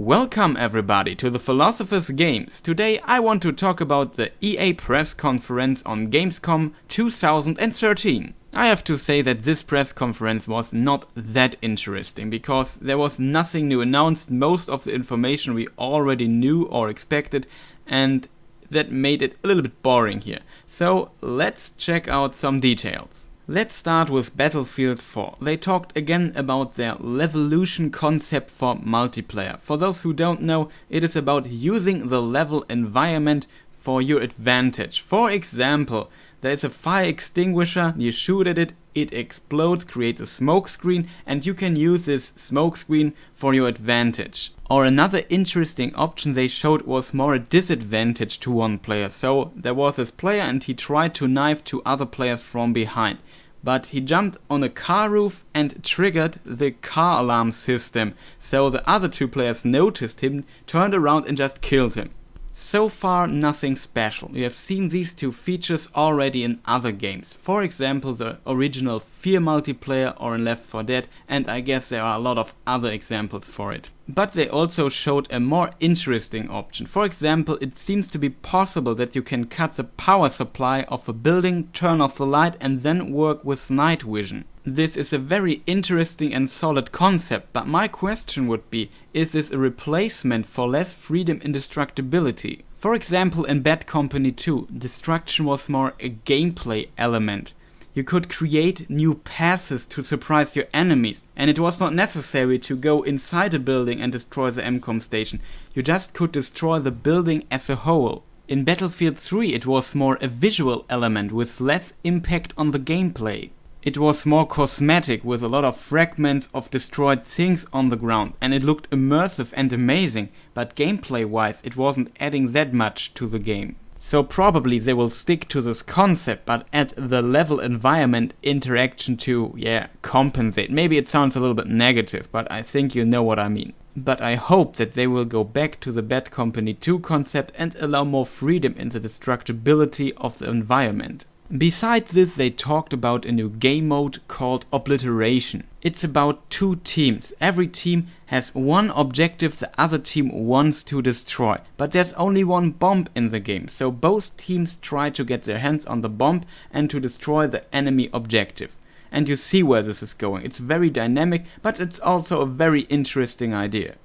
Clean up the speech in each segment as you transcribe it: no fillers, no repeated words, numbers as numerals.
Welcome everybody to the Philosopher's Games. Today I want to talk about the EA press conference on Gamescom 2013. I have to say that this press conference was not that interesting because there was nothing new announced, most of the information we already knew or expected, and that made it a little bit boring here. So let's check out some details. Let's start with Battlefield 4. They talked again about their Levolution concept for multiplayer. For those who don't know, it is about using the level environment for your advantage. For example, there is a fire extinguisher, you shoot at it, it explodes, creates a smoke screen, and you can use this smoke screen for your advantage. Or another interesting option they showed was more a disadvantage to one player. So there was this player and he tried to knife two other players from behind. But he jumped on a car roof and triggered the car alarm system. So the other two players noticed him, turned around and just killed him. So far nothing special. You have seen these two features already in other games. For example, the original Fear multiplayer or in Left 4 Dead, and I guess there are a lot of other examples for it. But they also showed a more interesting option. For example, it seems to be possible that you can cut the power supply of a building, turn off the light and then work with night vision. This is a very interesting and solid concept, but my question would be, is this a replacement for less freedom in destructibility? For example, in Bad Company 2, destruction was more a gameplay element. You could create new passes to surprise your enemies, and it was not necessary to go inside a building and destroy the MCOM station. You just could destroy the building as a whole. In Battlefield 3 it was more a visual element with less impact on the gameplay. It was more cosmetic with a lot of fragments of destroyed things on the ground, and it looked immersive and amazing, but gameplay wise it wasn't adding that much to the game. So probably they will stick to this concept, but add the level environment interaction to, compensate. Maybe it sounds a little bit negative, but I think you know what I mean. But I hope that they will go back to the Bad Company 2 concept and allow more freedom in the destructibility of the environment. Besides this, they talked about a new game mode called Obliteration. It's about two teams. Every team has one objective the other team wants to destroy. But there's only one bomb in the game, so both teams try to get their hands on the bomb and to destroy the enemy objective. And you see where this is going. It's very dynamic, but it's also a very interesting idea.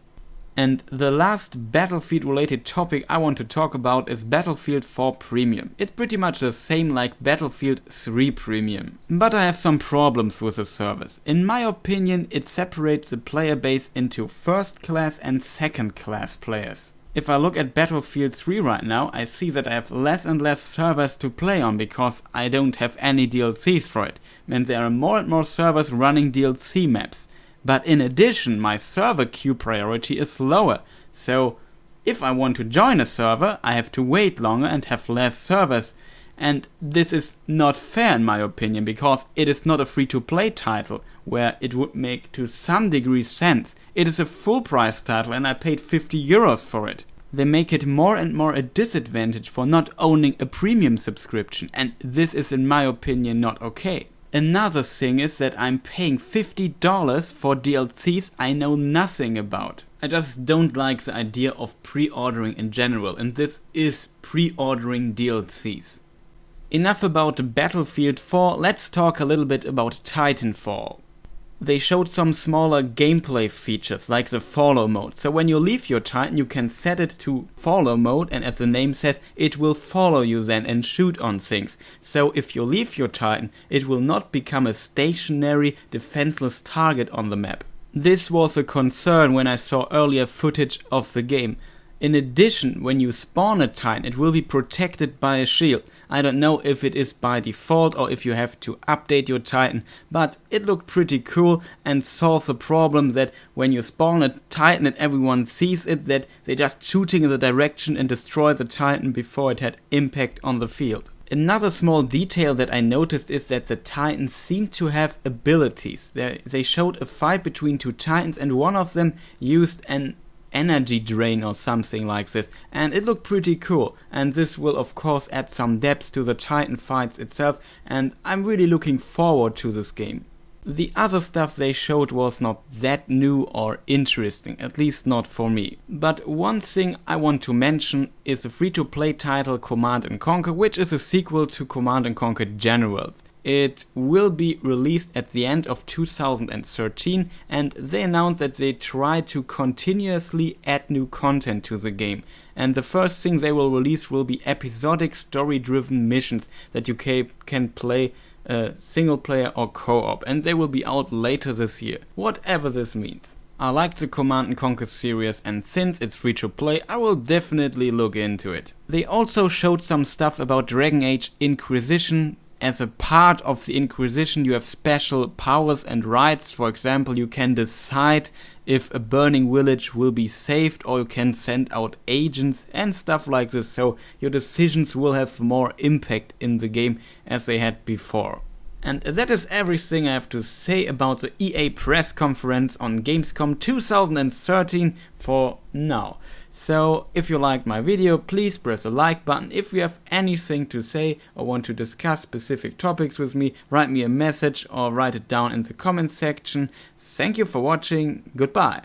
And the last Battlefield related topic I want to talk about is Battlefield 4 Premium. It's pretty much the same like Battlefield 3 Premium. But I have some problems with the service. In my opinion, it separates the player base into first class and second class players. If I look at Battlefield 3 right now, I see that I have less and less servers to play on because I don't have any DLCs for it. And there are more and more servers running DLC maps. But in addition, my server queue priority is lower, so if I want to join a server, I have to wait longer and have less servers. And this is not fair in my opinion, because it is not a free-to-play title, where it would make to some degree sense. It is a full-price title and I paid €50 for it. They make it more and more a disadvantage for not owning a premium subscription, and this is in my opinion not okay. Another thing is that I'm paying $50 for DLCs I know nothing about. I just don't like the idea of pre-ordering in general, and this is pre-ordering DLCs. Enough about Battlefield 4, let's talk a little bit about Titanfall. They showed some smaller gameplay features like the follow mode. So when you leave your Titan you can set it to follow mode, and as the name says, it will follow you then and shoot on things. So if you leave your Titan, it will not become a stationary defenseless target on the map. This was a concern when I saw earlier footage of the game. In addition, when you spawn a Titan, it will be protected by a shield. I don't know if it is by default or if you have to update your Titan, but it looked pretty cool and solves the problem that when you spawn a Titan and everyone sees it, that they're just shooting in the direction and destroy the Titan before it had impact on the field. Another small detail that I noticed is that the Titans seem to have abilities. They showed a fight between two Titans and one of them used an energy drain or something like this, and it looked pretty cool, and this will of course add some depth to the Titan fights itself, and I'm really looking forward to this game. The other stuff they showed was not that new or interesting, at least not for me. But one thing I want to mention is a free-to-play title Command & Conquer, which is a sequel to Command & Conquer Generals. It will be released at the end of 2013, and they announced that they try to continuously add new content to the game. And the first thing they will release will be episodic story-driven missions that you can play single player or co-op, and they will be out later this year, whatever this means. I like the Command & Conquer series, and since it's free to play, I will definitely look into it. They also showed some stuff about Dragon Age Inquisition. As a part of the Inquisition, you have special powers and rights. For example, you can decide if a burning village will be saved, or you can send out agents and stuff like this. So your decisions will have more impact in the game as they had before. And that is everything I have to say about the EA press conference on Gamescom 2013 for now. So if you liked my video, please press the like button. If you have anything to say or want to discuss specific topics with me, write me a message or write it down in the comment section. Thank you for watching. Goodbye.